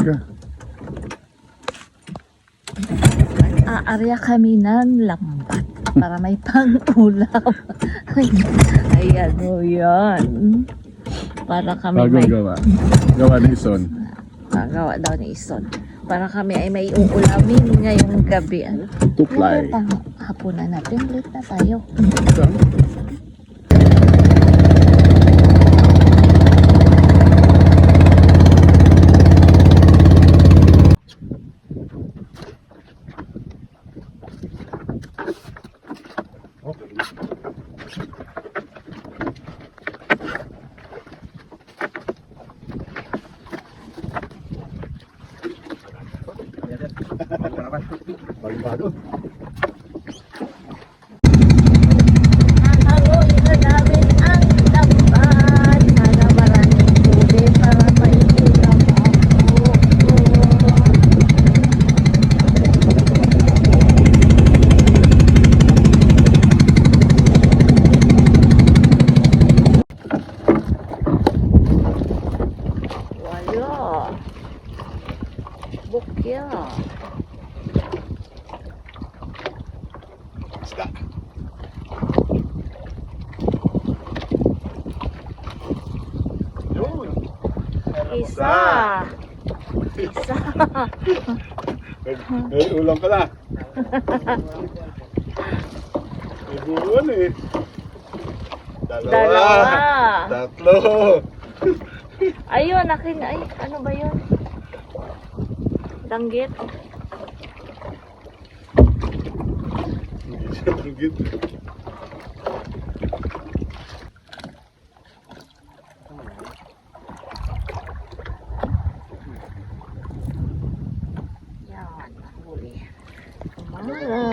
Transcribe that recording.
ka. Aarya kami ng lambat para may pang-ulam. Ay, ano yan? Para kami may... Gawa. Gawa ng ison. Gawa daw ni Ison. Para kami ay may uulamin ngayong gabi. Ano? Tuklay. Hapunan natin. Late na tayo. Hahaluin na namin ang lambat. Sana maraming tubig para may ulam ako. Wala. Bukya. Isa. Isa. May ulam ka na. May buwan eh. Dalawa. Tatlo. Ayun, akin. Ay, ano ba yun? Danggit. Hindi siya tunggit. Yan, huli. Mara.